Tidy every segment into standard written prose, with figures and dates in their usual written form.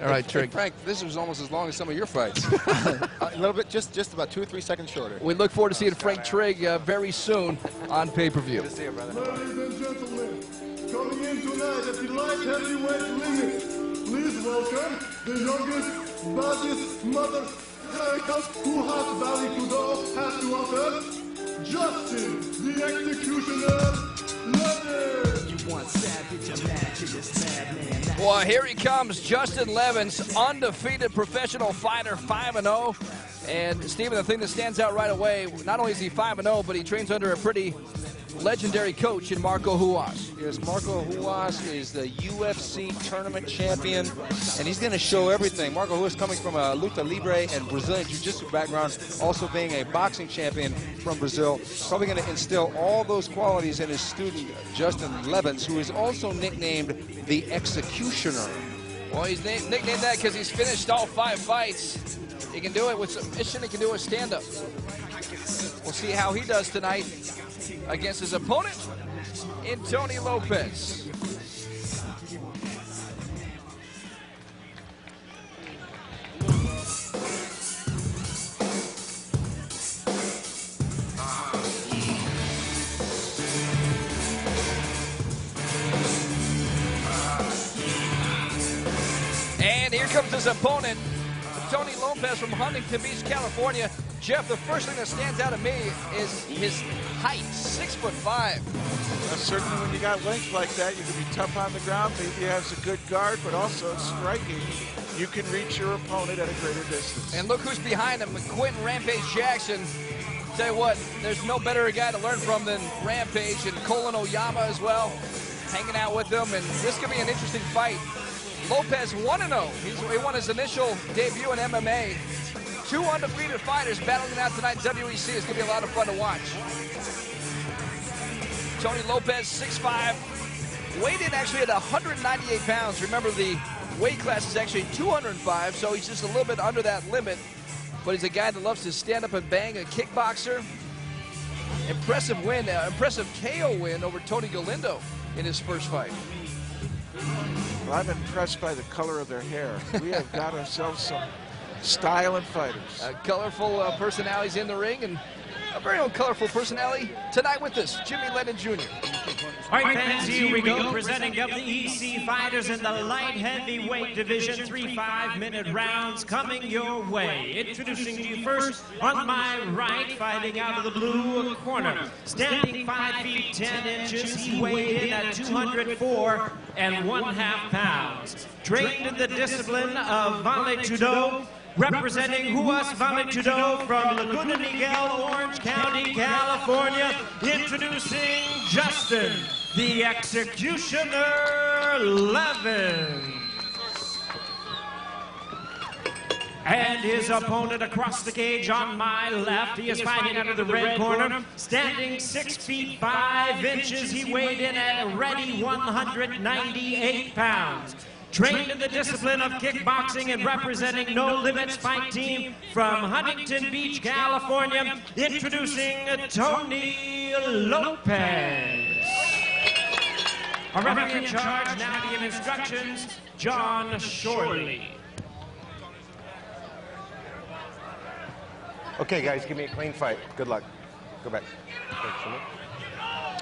All right, Trig. Frank, this was almost as long as some of your fights. A little bit, just about 2 or 3 seconds shorter. We look forward to seeing Frank Trigg very soon on pay-per-view. Ladies and gentlemen, coming in tonight at the light heavyweight limit, please welcome the youngest, baddest mother who Hot Valley Kudo has to offer, Justin, the Executioner Levens. Well, here he comes, Justin Levens, undefeated professional fighter, 5-0. And, Stephen, the thing that stands out right away, not only is he 5-0, but he trains under a pretty legendary coach in Marco Ruas. Yes, Marco Ruas is the UFC tournament champion, and he's going to show everything. Marco Ruas coming from a luta libre and Brazilian jiu-jitsu background, also being a boxing champion from Brazil. Probably going to instill all those qualities in his student, Justin Levens, who is also nicknamed the Executioner. Well, he's nicknamed that because he's finished all 5 fights. He can do it with submission, he can do it with stand-up. We'll see how he does tonight against his opponent in Tony Lopez. And here comes his opponent, Tony Lopez from Huntington Beach, California. Jeff, the first thing that stands out to me is his height, 6'5". Certainly when you got length like that, you can be tough on the ground. Maybe he has a good guard, but also striking. You can reach your opponent at a greater distance. And look who's behind him, Quentin Rampage Jackson. Tell you what, there's no better guy to learn from than Rampage, and Colin Oyama as well, hanging out with them. And this could be an interesting fight. Lopez 1-0. He won his initial debut in MMA. 2 undefeated fighters battling it out tonight in WEC. It's going to be a lot of fun to watch. Tony Lopez, 6'5", weighed in actually at 198 pounds. Remember, the weight class is actually 205, so he's just a little bit under that limit. But he's a guy that loves to stand up and bang, a kickboxer. Impressive win, impressive KO win over Tony Galindo in his first fight. Well, I'm impressed by the color of their hair. We have got ourselves some styling fighters. Colorful personalities in the ring, and a very own colorful personality tonight with us, Jimmy Lennon Jr. All right, fans, here we go, presenting WEC fighters in the light heavyweight division, 3 5-minute rounds coming your way. Introducing to you first, on my right, fighting out of the blue corner, standing 5 feet 10 inches, he weighed in at 204 1/2 pounds. Trained in the discipline of Vale Tudo, representing Ruas Vale Tudo from Laguna Niguel, Orange County, California, introducing Justin, the Executioner Levens. And his opponent across the cage on my left, he is fighting out of the red corner, standing 6 feet 5 inches, he weighed in at a ready 198 pounds. Trained in the discipline of kickboxing and representing No Limits Fight Team from Huntington Beach, California, introducing Tony Lopez. Our referee in charge now to give instructions, John Shorley. Okay, guys, give me a clean fight. Good luck. Go back.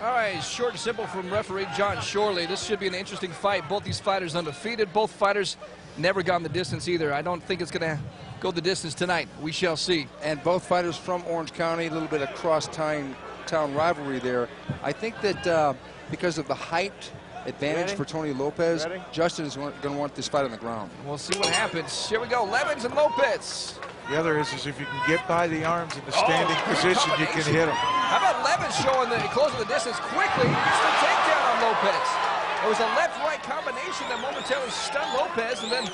All right, short and simple from referee John Shorley. This should be an interesting fight. Both these fighters undefeated. Both fighters never gone the distance either. I don't think it's going to go the distance tonight. We shall see. And both fighters from Orange County, a little bit of cross-town rivalry there. I think that because of the height advantage for Tony Lopez, Justin is going to want this fight on the ground. We'll see what happens. Here we go, Levens and Lopez. The other is if you can get by the arms in the standing position, you can hit them. How about Levens closing the distance quickly? Instant takedown on Lopez. It was a left-right combination that momentarily stunned Lopez, and then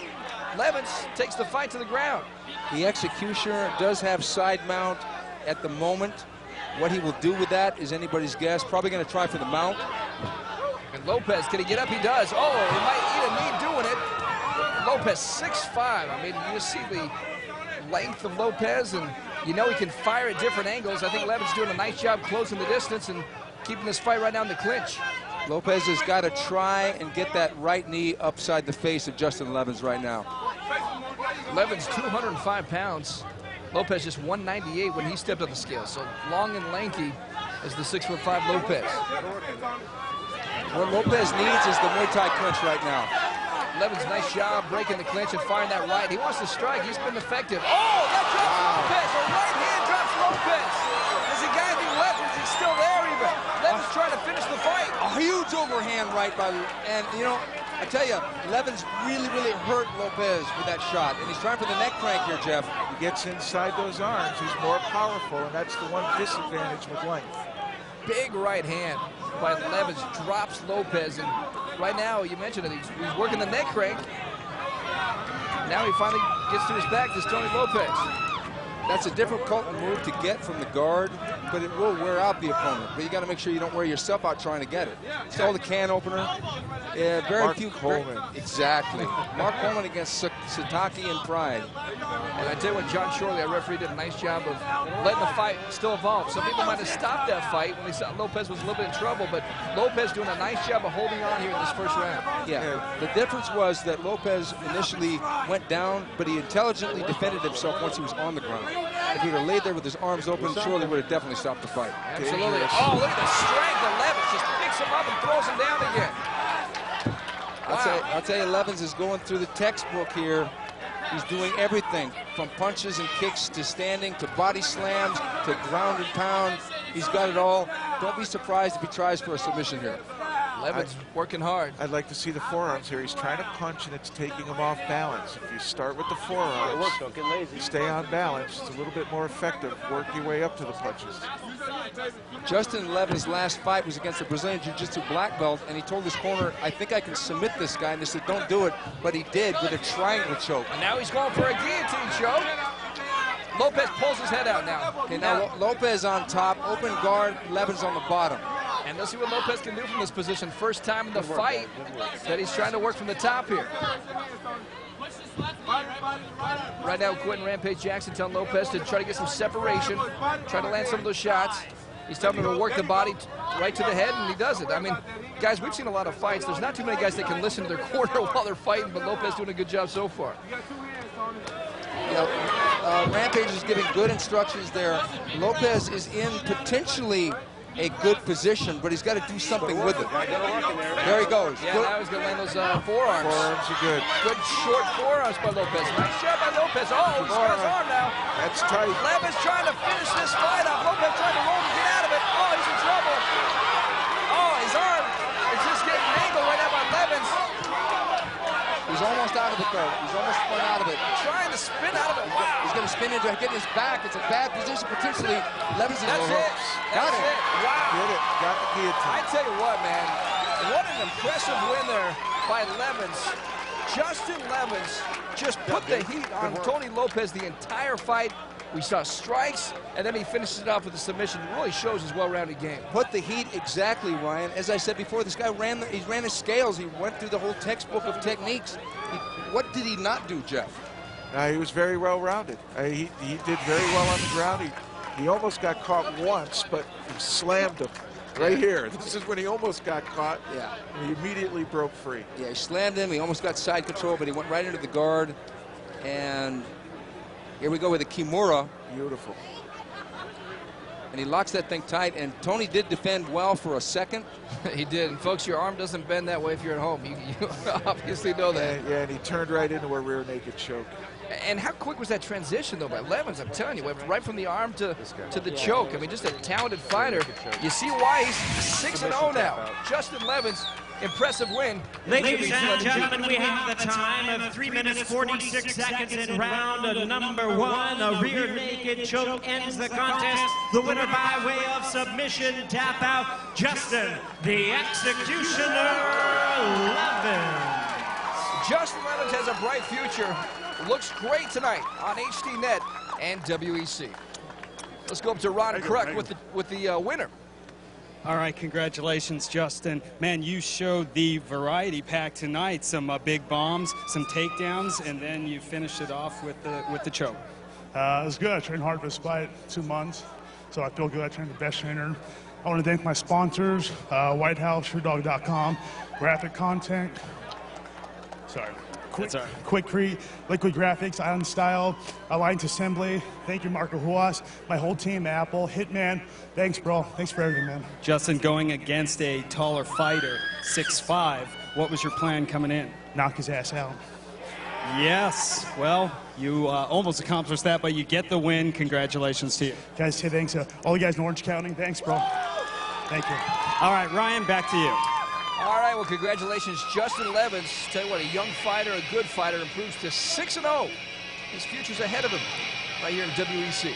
Levens takes the fight to the ground. The Executioner does have side mount at the moment. What he will do with that is anybody's guess. Probably going to try for the mount. And Lopez, can he get up? He does. Oh, he might eat a knee doing it. Lopez, 6'5". I mean, you see the length of Lopez, and you know he can fire at different angles. I think Levens doing a nice job closing the distance and keeping this fight right down the clinch. Lopez has got to try and get that right knee upside the face of Justin Levens right now. Levens 205 pounds. Lopez just 198 when he stepped on the scale. So long and lanky as the 6'5" Lopez. What Lopez needs is the Muay Thai clinch right now. Levens, nice job breaking the clinch and firing that right. He wants to strike. He's been effective. Oh, that drops Lopez. A right hand drops Lopez. Does the guy do left? Is he still there even? Levens trying to finish the fight. A huge overhand right by, and you know, I tell you, Levens really hurt Lopez with that shot, and he's trying for the neck crank here, Jeff. He gets inside those arms. He's more powerful, and that's the one disadvantage with length. Big right hand by Levens drops Lopez, and right now, you mentioned it, he's working the neck crank. Now he finally gets to his back, this Tony Lopez. That's a difficult move to get from the guard, but it will wear out the opponent. But you got to make sure you don't wear yourself out trying to get it. It's called the can opener. Yeah, Mark Coleman. Exactly. Mark Coleman against Sataki and Pride. And I tell you what, John Shorley, our referee, did a nice job of letting the fight still evolve. Some people might have stopped that fight when they saw Lopez was a little bit in trouble, but Lopez doing a nice job of holding on here in this first round. Yeah, the difference was that Lopez initially went down, but he intelligently defended himself once he was on the ground. If he would have laid there with his arms open, Shorley would have definitely stopped the fight. Absolutely. Oh, look at the strength of Levens. Just picks him up and throws him down again. I'll tell you, Levens is going through the textbook here. He's doing everything from punches and kicks to standing to body slams to ground and pound. He's got it all. Don't be surprised if he tries for a submission here. Levens working hard. I'd like to see the forearms here. He's trying to punch, and it's taking him off balance. If you start with the forearms, Don't get lazy. you stay on balance, it's a little bit more effective. Work your way up to the punches. Justin Levens' last fight was against the Brazilian Jiu-Jitsu black belt, and he told his corner, I think I can submit this guy, and they said, don't do it, but he did with a triangle choke. And now he's going for a guillotine choke. Lopez pulls his head out now. Okay, now Lopez on top, open guard, Levens on the bottom. And let's see what Lopez can do from this position. First time in the fight that he's trying to work from the top here. Right now, Quentin Rampage Jackson telling Lopez to try to get some separation, try to land some of those shots. He's telling him to work the body right to the head, and he does it. I mean, guys, we've seen a lot of fights. There's not too many guys that can listen to their corner while they're fighting, but Lopez doing a good job so far. Yeah, Rampage is giving good instructions there. Lopez is in potentially a good position, but he's got to do something with it. There he goes. Yeah, now he's going to land those forearms. Forearms are good. Good short forearms by Lopez. Nice job by Lopez. Oh, he's got his arm now. That's tight. Levens trying to finish this fight off. Lopez trying to roll to get out of it. Oh, he's in trouble. Oh, his arm is just getting mangled right now by Levens. He's almost out of it, though. He's almost spun out of it. Trying to spin out of it. Wow. He's going to spin into it, get his back. It's a bad position, potentially. Levens is That's it. Got That's it. Wow. Get it. Got the guillotine. I tell you what, man. What an impressive win there by Levens. Justin Levens just put the heat on Tony Lopez the entire fight. We saw strikes, and then he finishes it off with a submission. It really shows his well-rounded game. Put the heat exactly, Ryan. As I said before, this guy ran his scales. He went through the whole textbook of techniques. What did he not do, Jeff? He was very well-rounded. He did very well on the ground. He almost got caught once, but he slammed him right here. This is when he almost got caught. Yeah. And he immediately broke free. Yeah, he slammed him. He almost got side control, but he went right into the guard. And here we go with a Kimura. Beautiful. And he locks that thing tight. And Tony did defend well for a second. He did. And, folks, your arm doesn't bend that way if you're at home. You obviously know that. Yeah, and he turned right into a rear naked choke. And how quick was that transition, though, by Levens? I'm telling you, went right from the arm to the choke. I mean, just a talented fighter. You see why he's 6-0 now. Justin Levens, impressive win. Ladies and gentlemen, we have the time of 3 minutes 46 seconds in round number 1. A rear naked choke ends the contest. The winner by way of submission, tap out, Justin, the Executioner Levens. Justin Levens has a bright future. Looks great tonight on HDNet and WEC. Let's go up to Ron Kruk with the winner. All right, congratulations, Justin. Man, you showed the variety pack tonight. Some big bombs, some takedowns, and then you finished it off with the choke. It was good. I trained hard for this fight, 2 months, so I feel good. I trained the best trainer. I want to thank my sponsors, White House, SureDog.com, Graphic Content. Sorry. Quick liquid graphics, island style, aligned assembly. Thank you, Marco Huas, my whole team, Apple, Hitman. Thanks, bro. Thanks for everything, man. Justin, going against a taller fighter, 6'5", what was your plan coming in? Knock his ass out. Yes. Well, you almost accomplished that, but you get the win. Congratulations to you. Guys, say thanks. All you guys in Orange County, thanks, bro. Thank you. All right, Ryan, back to you. All right, well, congratulations, Justin Levens. Tell you what, a young fighter, a good fighter, improves to 6-0. His future's ahead of him right here in WEC.